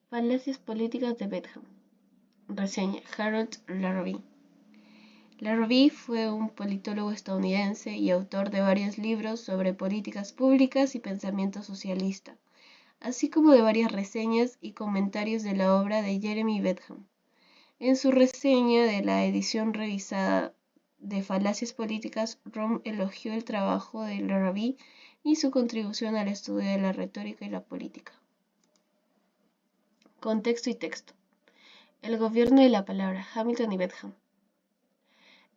Falacias políticas de Bentham. Reseña: Harold Larrabee. Larrabee fue un politólogo estadounidense y autor de varios libros sobre políticas públicas y pensamiento socialista, así como de varias reseñas y comentarios de la obra de Jeremy Bentham. En su reseña de la edición revisada de Falacias políticas, Romm elogió el trabajo de Larrabee y su contribución al estudio de la retórica y la política. Contexto y texto. El gobierno de la palabra, Hamilton y Bentham.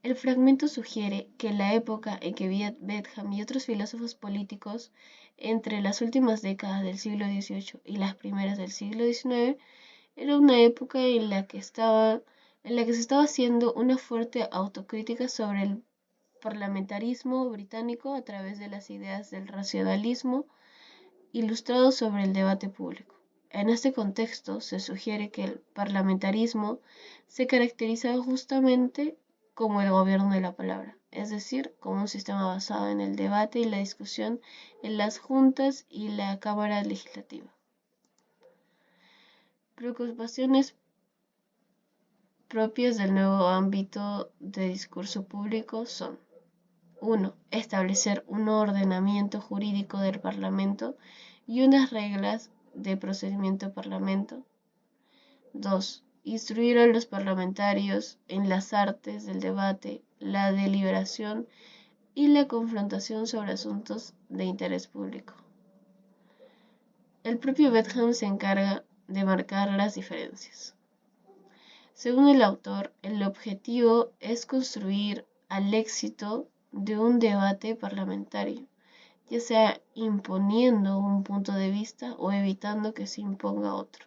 El fragmento sugiere que en la época en que Bentham y otros filósofos políticos, entre las últimas décadas del siglo XVIII y las primeras del siglo XIX, era una época en la que se estaba haciendo una fuerte autocrítica sobre el parlamentarismo británico a través de las ideas del racionalismo ilustrado sobre el debate público. En este contexto, se sugiere que el parlamentarismo se caracterizaba justamente como el gobierno de la palabra, es decir, como un sistema basado en el debate y la discusión en las juntas y la Cámara Legislativa. Preocupaciones propias del nuevo ámbito de discurso público son: 1. Establecer un ordenamiento jurídico del Parlamento y unas reglas de procedimiento Parlamento. 2. Instruir a los parlamentarios en las artes del debate, la deliberación y la confrontación sobre asuntos de interés público. El propio Bentham se encarga de marcar las diferencias. Según el autor, el objetivo es construir al éxito de un debate parlamentario, ya sea imponiendo un punto de vista o evitando que se imponga otro.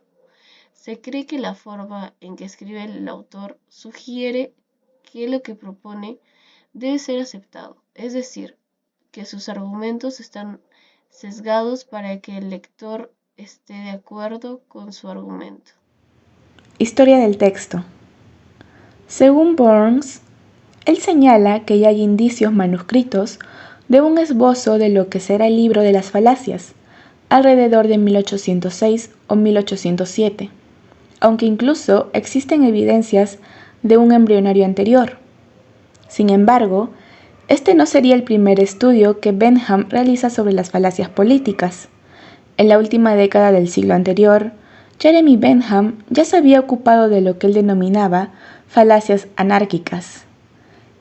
Se cree que la forma en que escribe el autor sugiere que lo que propone debe ser aceptado, es decir, que sus argumentos están sesgados para que el lector esté de acuerdo con su argumento. Historia del texto. Según Burns, él señala que ya hay indicios manuscritos de un esbozo de lo que será el libro de las falacias, alrededor de 1806 o 1807, aunque incluso existen evidencias de un embrionario anterior. Sin embargo, este no sería el primer estudio que Bentham realiza sobre las falacias políticas. En la última década del siglo anterior, Jeremy Bentham ya se había ocupado de lo que él denominaba falacias anárquicas,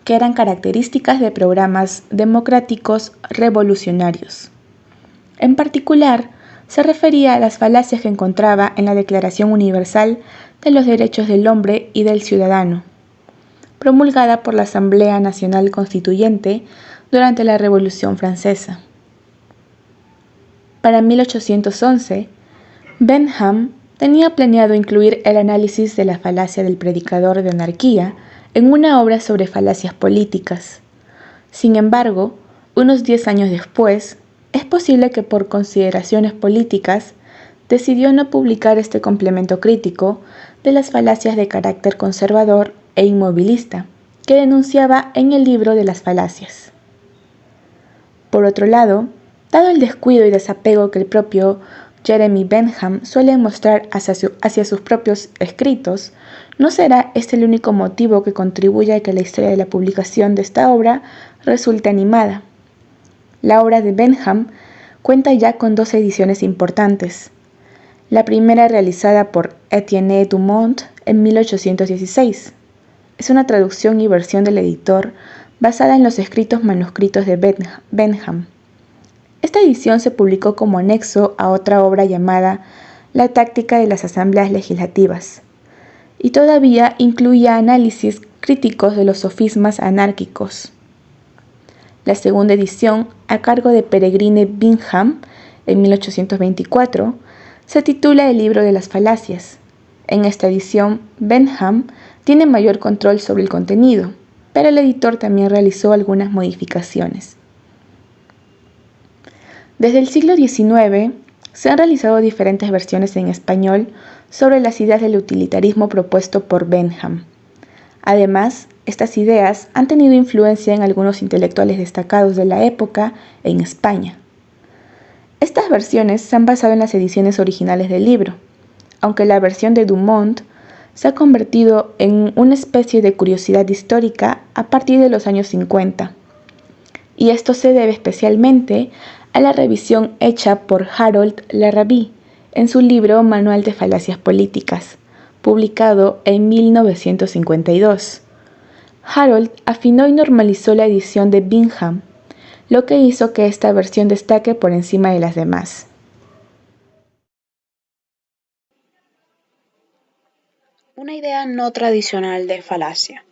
que eran características de programas democráticos revolucionarios. En particular, se refería a las falacias que encontraba en la Declaración Universal de los Derechos del Hombre y del Ciudadano, promulgada por la Asamblea Nacional Constituyente durante la Revolución Francesa. Para 1811, Bentham tenía planeado incluir el análisis de la falacia del predicador de anarquía en una obra sobre falacias políticas. Sin embargo, unos 10 años después, es posible que por consideraciones políticas decidió no publicar este complemento crítico de las falacias de carácter conservador e inmovilista que denunciaba en el libro de las falacias. Por otro lado, dado el descuido y desapego que el propio Jeremy Bentham suele mostrar hacia sus propios escritos, no será este el único motivo que contribuya a que la historia de la publicación de esta obra resulte animada. La obra de Bentham cuenta ya con 2 ediciones importantes. La primera realizada por Etienne Dumont en 1816. Es una traducción y versión del editor basada en los escritos manuscritos de Bentham. Esta edición se publicó como anexo a otra obra llamada La táctica de las asambleas legislativas, y todavía incluía análisis críticos de los sofismas anárquicos. La segunda edición, a cargo de Peregrine Bingham, en 1824, se titula El libro de las falacias. En esta edición, Bentham tiene mayor control sobre el contenido, pero el editor también realizó algunas modificaciones. Desde el siglo XIX, se han realizado diferentes versiones en español sobre las ideas del utilitarismo propuesto por Bentham. Además, estas ideas han tenido influencia en algunos intelectuales destacados de la época en España. Estas versiones se han basado en las ediciones originales del libro, aunque la versión de Dumont se ha convertido en una especie de curiosidad histórica a partir de los años 50. Y esto se debe especialmente a la revisión hecha por Harold Larrabee en su libro Manual de Falacias Políticas, publicado en 1952. Harold afinó y normalizó la edición de Bingham, lo que hizo que esta versión destaque por encima de las demás. Una idea no tradicional de falacia.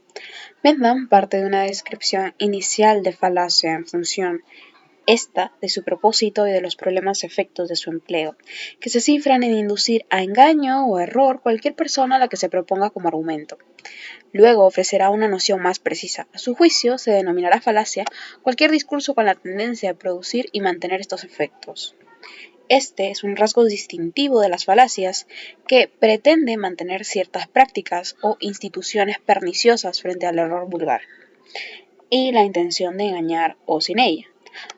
Bentham parte de una descripción inicial de falacia en función de su propósito y de los problemas efectos de su empleo, que se cifran en inducir a engaño o error cualquier persona a la que se proponga como argumento. Luego ofrecerá una noción más precisa. A su juicio, se denominará falacia cualquier discurso con la tendencia de producir y mantener estos efectos. Este es un rasgo distintivo de las falacias que pretende mantener ciertas prácticas o instituciones perniciosas frente al error vulgar y la intención de engañar o sin ella.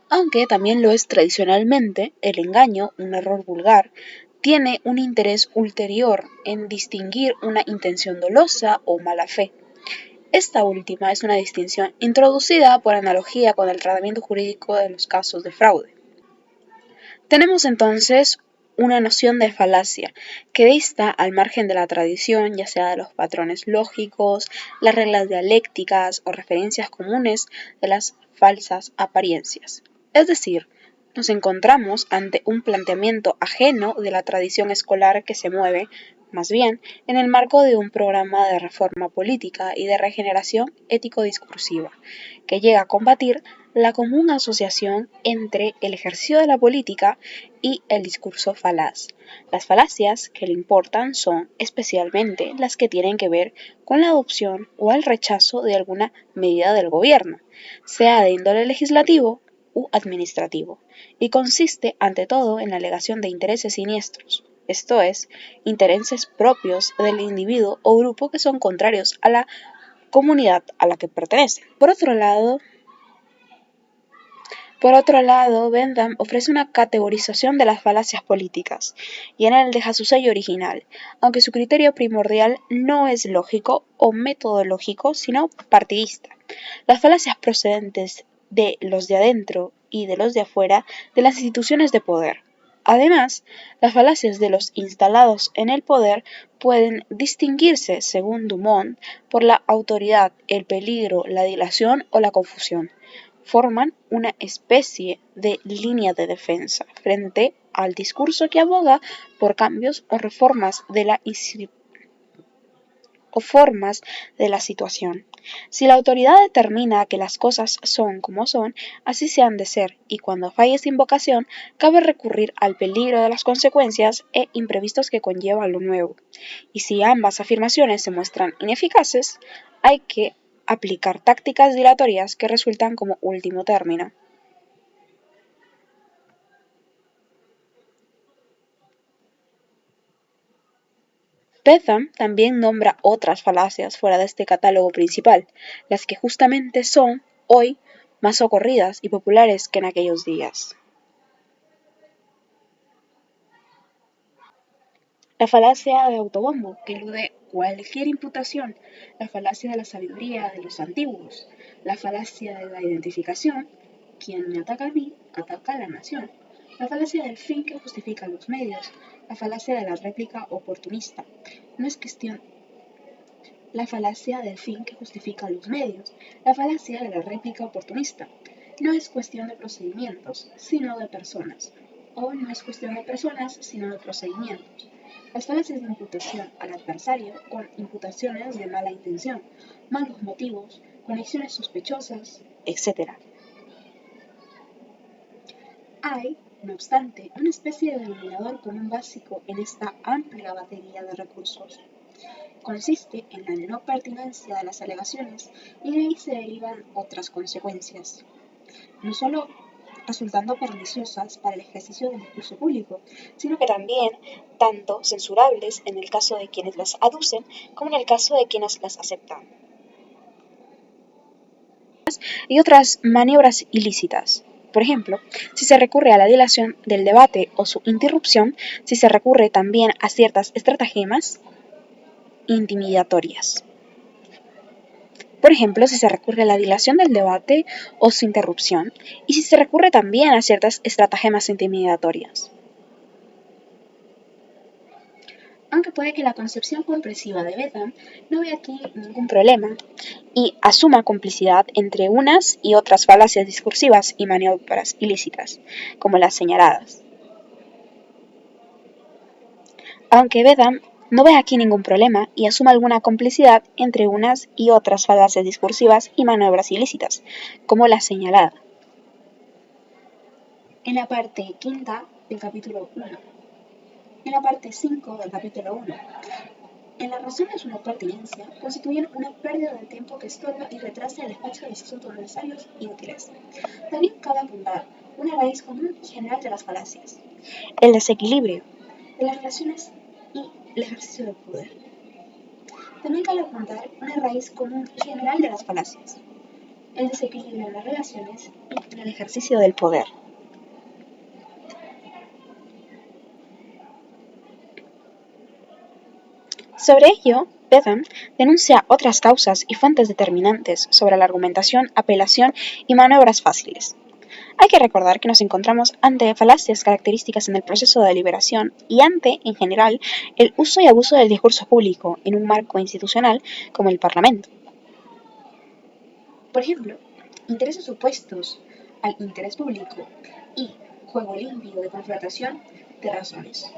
Aunque también lo es tradicionalmente, el engaño, un error vulgar, tiene un interés ulterior en distinguir una intención dolosa o mala fe. Esta última es una distinción introducida por analogía con el tratamiento jurídico de los casos de fraude. Tenemos entonces una noción de falacia que dista al margen de la tradición, ya sea de los patrones lógicos, las reglas dialécticas o referencias comunes de las falsas apariencias. Es decir, nos encontramos ante un planteamiento ajeno de la tradición escolar que se mueve, más bien, en el marco de un programa de reforma política y de regeneración ético-discursiva, que llega a combatir la común asociación entre el ejercicio de la política y el discurso falaz. Las falacias que le importan son especialmente las que tienen que ver con la adopción o el rechazo de alguna medida del gobierno, sea de índole legislativo u administrativo, y consiste ante todo en la alegación de intereses siniestros, esto es, intereses propios del individuo o grupo que son contrarios a la comunidad a la que pertenece. Por otro lado, Bentham ofrece una categorización de las falacias políticas, y en él deja su sello original, aunque su criterio primordial no es lógico o metodológico, sino partidista. Las falacias procedentes de los de adentro y de los de afuera de las instituciones de poder. Además, las falacias de los instalados en el poder pueden distinguirse, según Dumont, por la autoridad, el peligro, la dilación o la confusión. Forman una especie de línea de defensa frente al discurso que aboga por cambios o reformas de la formas de la situación. Si la autoridad determina que las cosas son como son, así se han de ser, y cuando falla esta invocación, cabe recurrir al peligro de las consecuencias e imprevistos que conlleva lo nuevo. Y si ambas afirmaciones se muestran ineficaces, hay que aplicar tácticas dilatorias que resultan como último término. Bentham también nombra otras falacias fuera de este catálogo principal, las que justamente son, hoy, más socorridas y populares que en aquellos días. La falacia de autobombo, que elude cualquier imputación, la falacia de la sabiduría de los antiguos, la falacia de la identificación, quien me ataca a mí, ataca a la nación, la falacia del fin que justifica los medios, la falacia de la réplica oportunista. No es cuestión la falacia del fin que justifica los medios, la falacia de la réplica oportunista. No es cuestión de procedimientos, sino de personas, o no es cuestión de personas, sino de procedimientos. Las falacias de imputación al adversario con imputaciones de mala intención, malos motivos, conexiones sospechosas, etc. Hay, no obstante, una especie de denominador común básico en esta amplia batería de recursos. Consiste en la no pertinencia de las alegaciones y de ahí se derivan otras consecuencias, no solo resultando perniciosas para el ejercicio del discurso público, sino que también tanto censurables en el caso de quienes las aducen como en el caso de quienes las aceptan. Y otras maniobras ilícitas. Por ejemplo, si se recurre a la dilación del debate o su interrupción, si se recurre también a ciertas estratagemas intimidatorias. Por ejemplo, si se recurre a la dilación del debate o su interrupción, y si se recurre también a ciertas estratagemas intimidatorias. Aunque puede que la concepción comprensiva de Bentham no vea aquí ningún problema y asuma complicidad entre unas y otras falacias discursivas y maniobras ilícitas, como las señaladas. Aunque Bentham no ve aquí ningún problema y asuma alguna complicidad entre unas y otras falacias discursivas y maniobras ilícitas, como la señalada. En la parte quinta del capítulo 1. En la parte 5 del capítulo 1. En las razones de una pertinencia constituyen una pérdida de tiempo que estorba y retrasa el despacho de los asuntos necesarios y útiles. También cabe apuntar una raíz común y general de las falacias: el desequilibrio de las relaciones y el ejercicio del poder. También cabe apuntar una raíz común y general de las falacias: el desequilibrio en las relaciones y en el ejercicio del poder. Sobre ello, Bentham denuncia otras causas y fuentes determinantes sobre la argumentación, apelación y maniobras fáciles. Hay que recordar que nos encontramos ante falacias características en el proceso de deliberación y ante, en general, el uso y abuso del discurso público en un marco institucional como el Parlamento. Por ejemplo, intereses opuestos al interés público y juego limpio de confrontación de razones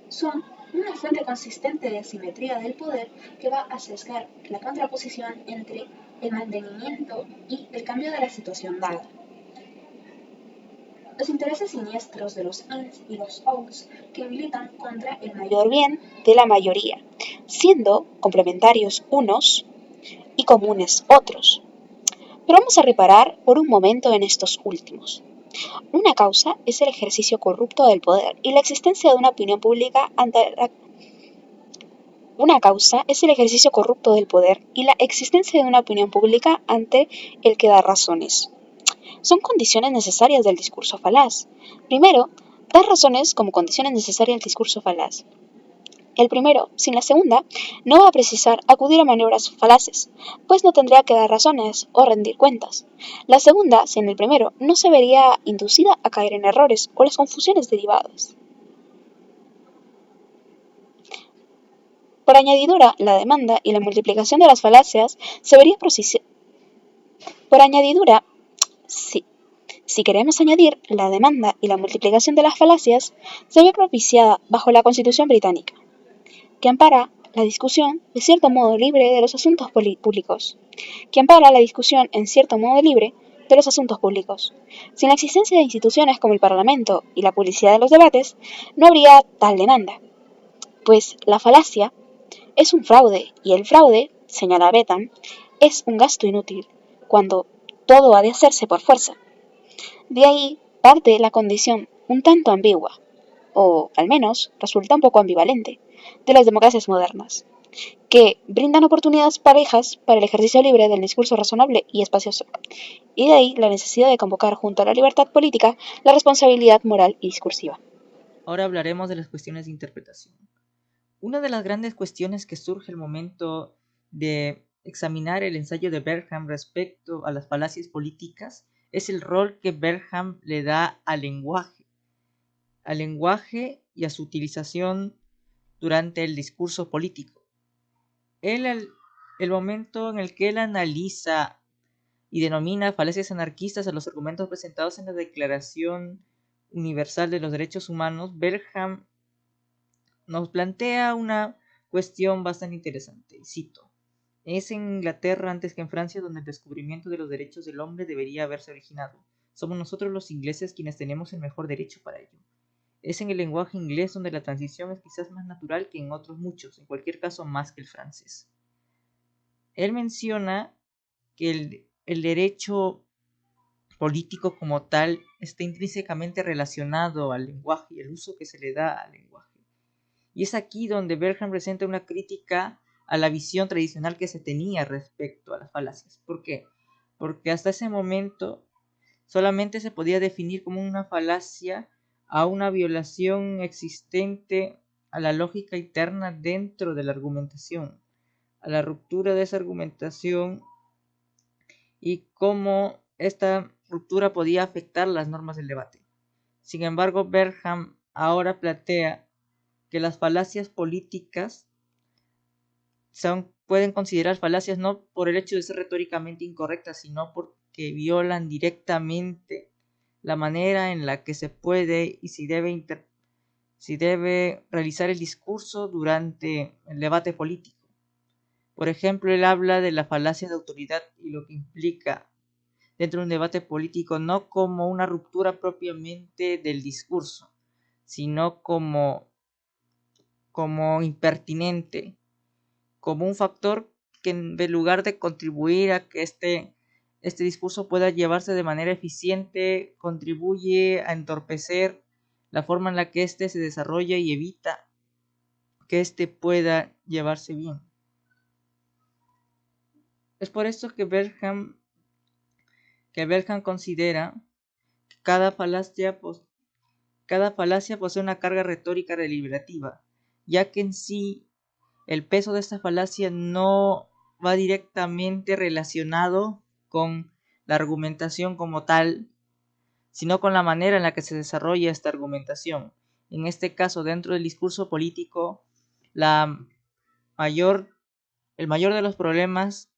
son una fuente consistente de asimetría del poder que va a sesgar la contraposición entre el mantenimiento y el cambio de la situación dada. Los intereses siniestros de los ins y los outs que militan contra el mayor bien de la mayoría, siendo complementarios unos y comunes otros. Pero vamos a reparar por un momento en estos últimos. Una causa es el ejercicio corrupto del poder y la existencia de una opinión pública ante la Una causa es el ejercicio corrupto del poder y la existencia de una opinión pública ante el que da razones. Son condiciones necesarias del discurso falaz. Primero, dar razones como condiciones necesarias del discurso falaz. El primero, sin la segunda, no va a precisar acudir a maniobras falaces, pues no tendría que dar razones o rendir cuentas. La segunda, sin el primero, no se vería inducida a caer en errores o las confusiones derivadas. Por añadidura, la demanda y la multiplicación de las falacias se vería Por añadidura, si queremos añadir, la demanda y la multiplicación de las falacias se ve propiciada bajo la Constitución británica, que ampara la discusión de cierto modo libre de los asuntos públicos, Sin la existencia de instituciones como el Parlamento y la publicidad de los debates, no habría tal demanda, pues la falacia es un fraude y el fraude, señala Bentham, es un gasto inútil, cuando todo ha de hacerse por fuerza. De ahí parte la condición un tanto ambigua, o al menos resulta un poco ambivalente, de las democracias modernas, que brindan oportunidades parejas para el ejercicio libre del discurso razonable y espacioso, y de ahí la necesidad de convocar junto a la libertad política la responsabilidad moral y discursiva. Ahora hablaremos de las cuestiones de interpretación. Una de las grandes cuestiones que surge al momento de examinar el ensayo de Bentham respecto a las falacias políticas es el rol que Bentham le da al lenguaje y a su utilización durante el discurso político. El momento en el que él analiza y denomina falacias anarquistas a los argumentos presentados en la Declaración Universal de los Derechos Humanos, Bentham nos plantea una cuestión bastante interesante. Cito: es en Inglaterra antes que en Francia donde el descubrimiento de los derechos del hombre debería haberse originado. Somos nosotros los ingleses quienes tenemos el mejor derecho para ello. Es en el lenguaje inglés donde la transición es quizás más natural que en otros muchos, en cualquier caso más que el francés. Él menciona que el derecho político como tal está intrínsecamente relacionado al lenguaje y el uso que se le da al lenguaje. Y es aquí donde Bentham presenta una crítica a la visión tradicional que se tenía respecto a las falacias. ¿Por qué? Porque hasta ese momento solamente se podía definir como una falacia a una violación existente a la lógica interna dentro de la argumentación, a la ruptura de esa argumentación y cómo esta ruptura podía afectar las normas del debate. Sin embargo, Bentham ahora plantea que las falacias políticas pueden considerar falacias no por el hecho de ser retóricamente incorrectas, sino porque violan directamente la manera en la que se puede y si debe realizar el discurso durante el debate político. Por ejemplo, él habla de la falacia de autoridad y lo que implica dentro de un debate político no como una ruptura propiamente del discurso, sino como impertinente, como un factor que en lugar de contribuir a que este discurso pueda llevarse de manera eficiente, contribuye a entorpecer la forma en la que éste se desarrolla y evita que éste pueda llevarse bien. Es por esto que Bentham considera que cada falacia posee una carga retórica deliberativa, ya que en sí el peso de esta falacia no va directamente relacionado con la argumentación como tal, sino con la manera en la que se desarrolla esta argumentación. En este caso, dentro del discurso político, el mayor de los problemas,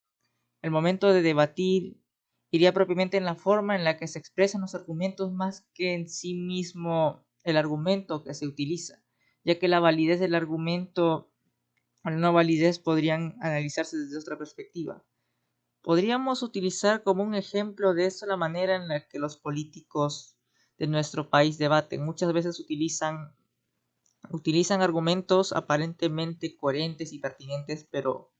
el momento de debatir, iría propiamente en la forma en la que se expresan los argumentos más que en sí mismo el argumento que se utiliza, ya que la validez del argumento o la no validez podrían analizarse desde otra perspectiva. Podríamos utilizar como un ejemplo de eso la manera en la que los políticos de nuestro país debaten. Muchas veces utilizan argumentos aparentemente coherentes y pertinentes, pero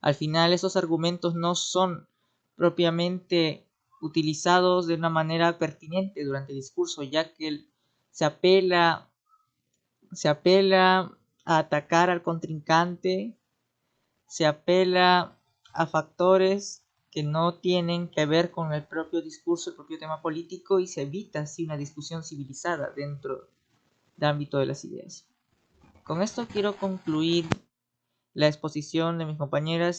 al final esos argumentos no son propiamente utilizados de una manera pertinente durante el discurso, ya que se apela a atacar al contrincante, se apela a factores que no tienen que ver con el propio discurso, el propio tema político, y se evita así una discusión civilizada dentro del ámbito de las ideas. Con esto quiero concluir la exposición de mis compañeras